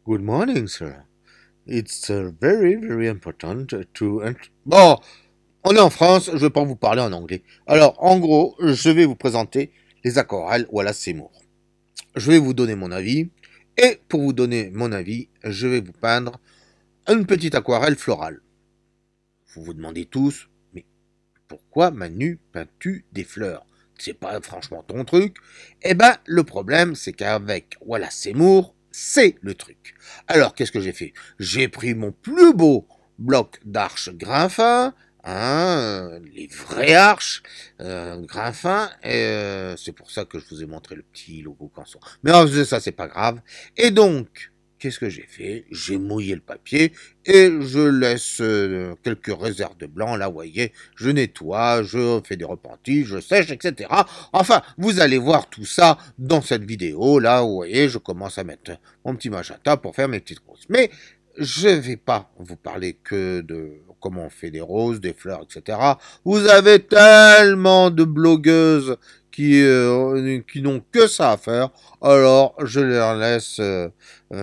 Good morning, sir. It's very, very important to... Bon, on est en France, je vais pas vous parler en anglais. Alors, en gros, je vais vous présenter les aquarelles Wallace Seymour. Je vais vous donner mon avis, et pour vous donner mon avis, je vais vous peindre une petite aquarelle florale. Vous vous demandez tous, mais pourquoi Manu peins-tu des fleurs? C'est pas franchement ton truc. Eh ben, le problème, c'est qu'avec Wallace Seymour, c'est le truc. Alors, qu'est-ce que j'ai fait? J'ai pris mon plus beau bloc d'arches grain fin, hein, les vraies arches grain fin, et c'est pour ça que je vous ai montré le petit logo Canson. Mais ça, c'est pas grave. Et donc, qu'est-ce que j'ai fait? J'ai mouillé le papier et je laisse quelques réserves de blanc. Là, vous voyez, je nettoie, je fais des repentis, je sèche, etc. Enfin, vous allez voir tout ça dans cette vidéo. Là, vous voyez, je commence à mettre mon petit magenta pour faire mes petites roses. Mais je ne vais pas vous parler que de comment on fait des roses, des fleurs, etc. Vous avez tellement de blogueuses qui n'ont que ça à faire. Alors, je leur laisse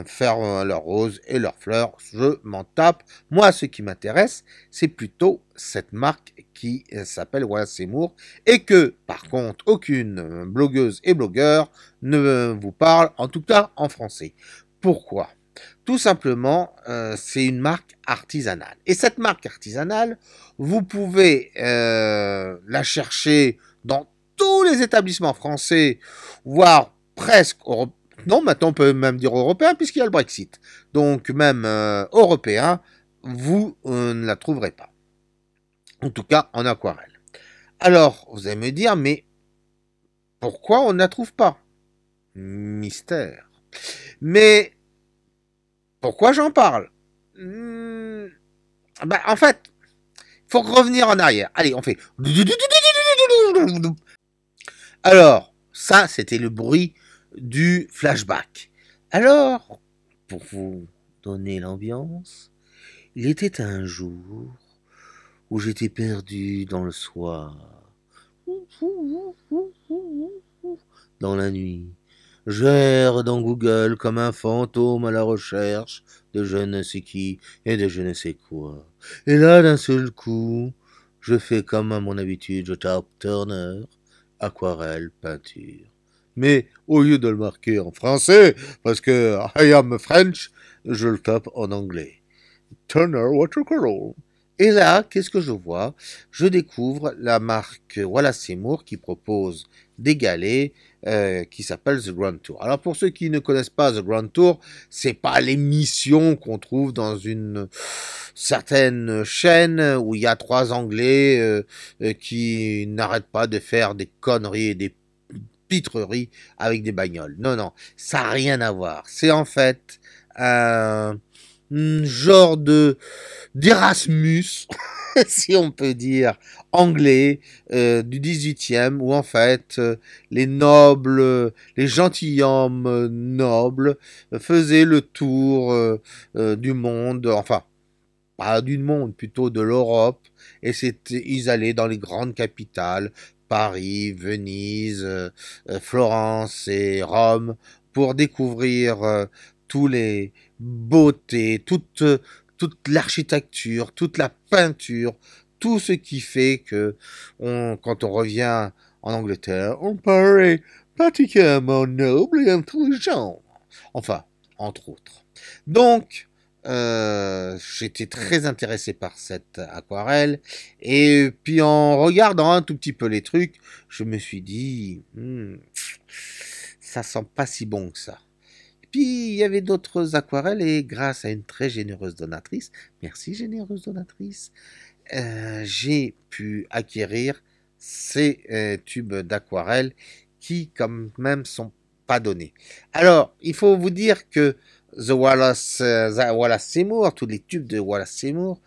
faire leurs roses et leurs fleurs. Je m'en tape. Moi, ce qui m'intéresse, c'est plutôt cette marque qui s'appelle Wallace Seymour et que, par contre, aucune blogueuse et blogueur ne vous parle, en tout cas en français. Pourquoi? Tout simplement, c'est une marque artisanale. Et cette marque artisanale, vous pouvez la chercher dans tous les établissements français, voire presque européens. Non, maintenant on peut même dire européen puisqu'il y a le Brexit. Donc même européen, vous ne la trouverez pas. En tout cas en aquarelle. Alors, vous allez me dire, mais pourquoi on ne la trouve pas? Mystère. Mais pourquoi j'en parle? Bah, en fait, faut revenir en arrière. Allez, on fait. Alors, ça, c'était le bruit du flashback. Alors, pour vous donner l'ambiance, il était un jour où j'étais perdu dans le soir, dans la nuit. J'erre dans Google comme un fantôme à la recherche de je ne sais qui et de je ne sais quoi. Et là, d'un seul coup, je fais comme à mon habitude, je tape Turner, aquarelle, peinture. Mais au lieu de le marquer en français, parce que I am French, je le tape en anglais. Turner Watercolor. Et là, qu'est-ce que je vois? Je découvre la marque Wallace Seymour qui propose des galets qui s'appellent The Grand Tour. Alors pour ceux qui ne connaissent pas The Grand Tour, c'est pas l'émission qu'on trouve dans une certaine chaîne où il y a trois Anglais qui n'arrêtent pas de faire des conneries et des pitreries avec des bagnoles. Non, non, ça n'a rien à voir. C'est en fait un genre de d'Erasmus, si on peut dire, anglais du 18e, où en fait les nobles, les gentilshommes nobles faisaient le tour du monde, enfin pas du monde, plutôt de l'Europe, et ils allaient dans les grandes capitales, Paris, Venise, Florence et Rome, pour découvrir tous les beautés, toute l'architecture, toute la peinture, tout ce qui fait que quand on revient en Angleterre, on paraît particulièrement noble et intelligent. Enfin, entre autres. Donc, j'étais très intéressé par cette aquarelle et puis en regardant un tout petit peu les trucs, je me suis dit, ça sent pas si bon que ça. Puis il y avait d'autres aquarelles et grâce à une très généreuse donatrice, merci généreuse donatrice, j'ai pu acquérir ces tubes d'aquarelle qui quand même sont pas donnés. Alors, il faut vous dire que The Wallace Seymour, tous les tubes de Wallace Seymour,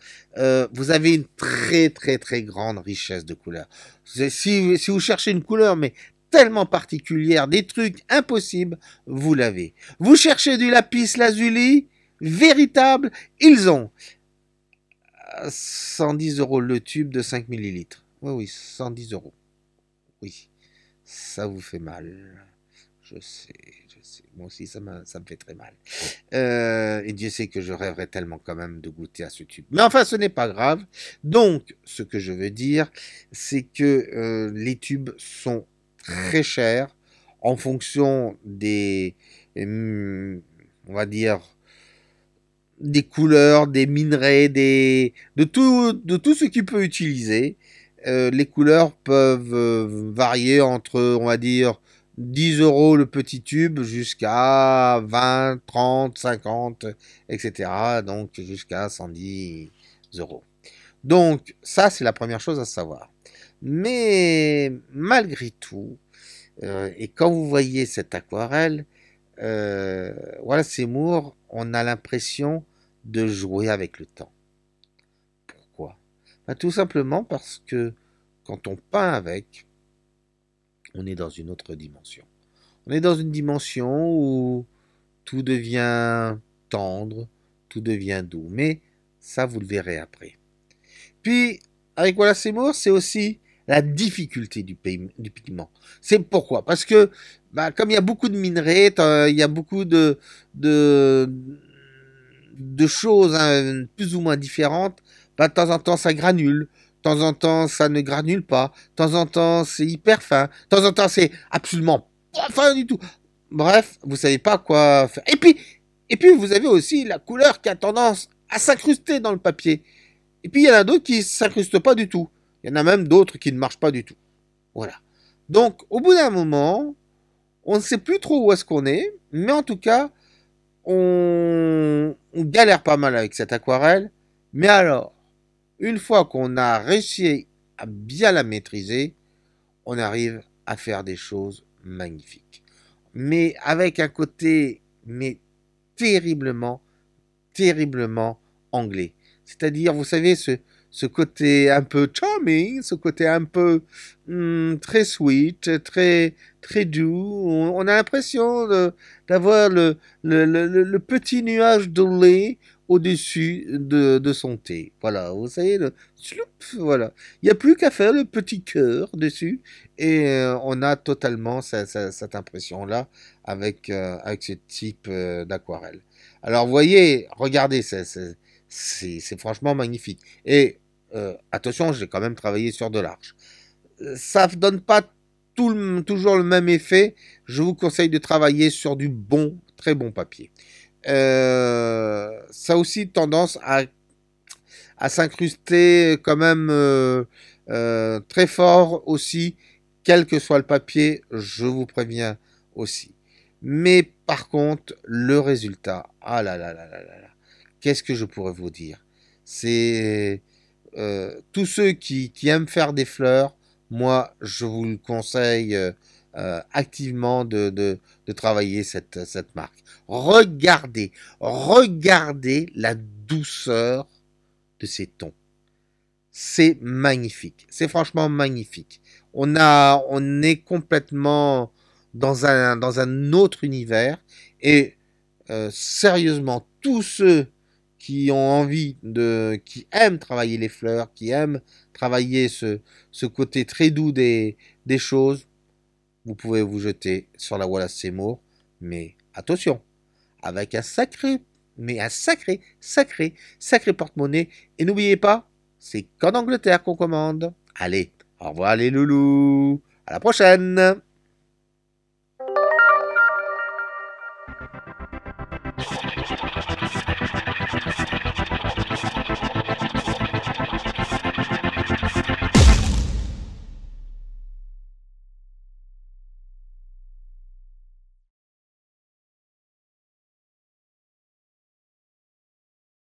vous avez une très très très grande richesse de couleurs. Si vous cherchez une couleur, mais tellement particulière, des trucs impossibles, vous l'avez. Vous cherchez du lapis lazuli, véritable, ils ont 110 euros le tube de 5 millilitres. Oui, oui, 110 euros. Oui, ça vous fait mal. Je sais, je sais. Moi aussi, ça me fait très mal. Et Dieu sait que je rêverais tellement quand même de goûter à ce tube. Mais enfin, ce n'est pas grave. Donc, ce que je veux dire, c'est que les tubes sont très chers en fonction des, on va dire, des couleurs, des minerais, de tout ce qu'il peut utiliser. Les couleurs peuvent varier entre, on va dire, 10 euros le petit tube jusqu'à 20, 30, 50, etc. Donc jusqu'à 110 euros. Donc ça, c'est la première chose à savoir. Mais malgré tout, et quand vous voyez cette aquarelle, voilà, Seymour, on a l'impression de jouer avec le temps. Pourquoi? Ben, tout simplement parce que quand on peint avec, on est dans une autre dimension. On est dans une dimension où tout devient tendre, tout devient doux. Mais ça, vous le verrez après. Puis, avec Wallace Seymour, c'est aussi la difficulté du pigment. C'est pourquoi? Parce que, bah, comme il y a beaucoup de minerais, il y a beaucoup de choses hein, plus ou moins différentes, bah, de temps en temps ça granule, de temps en temps ça ne granule pas, de temps en temps c'est hyper fin, de temps en temps c'est absolument pas fin du tout. Bref, vous savez pas quoi faire. Et puis vous avez aussi la couleur qui a tendance à s'incruster dans le papier. Et puis il y en a d'autres qui ne s'incrustent pas du tout. Il y en a même d'autres qui ne marchent pas du tout. Voilà. Donc au bout d'un moment, on ne sait plus trop où est-ce qu'on est, mais en tout cas, on galère pas mal avec cette aquarelle. Mais alors, une fois qu'on a réussi à bien la maîtriser, on arrive à faire des choses magnifiques. Mais avec un côté, mais terriblement, terriblement anglais. C'est-à-dire, vous savez, ce côté un peu charming, ce côté un peu très sweet, très doux. On a l'impression d'avoir le petit nuage de lait au-dessus de son thé. Voilà, vous savez, voilà. Il n'y a plus qu'à faire le petit cœur dessus et on a totalement cette impression-là avec ce type d'aquarelle. Alors, vous voyez, regardez, c'est franchement magnifique. Et attention, j'ai quand même travaillé sur de l'arche. Ça ne donne pas toujours le même effet. Je vous conseille de travailler sur du bon, très bon papier. Ça a aussi tendance à s'incruster quand même très fort aussi, quel que soit le papier, je vous préviens aussi. Mais par contre, le résultat, ah là là là là là là, qu'est-ce que je pourrais vous dire? C'est tous ceux qui aiment faire des fleurs, moi, je vous le conseille activement de travailler cette marque. Regardez la douceur de ces tons. C'est magnifique. C'est franchement magnifique. On est complètement dans un autre univers et sérieusement, tous ceux qui ont envie qui aiment travailler les fleurs, qui aiment travailler ce côté très doux des choses, vous pouvez vous jeter sur la Wallace Seymour, mais attention, avec un sacré porte-monnaie, et n'oubliez pas, c'est qu'en Angleterre qu'on commande. Allez, au revoir les loulous, à la prochaine!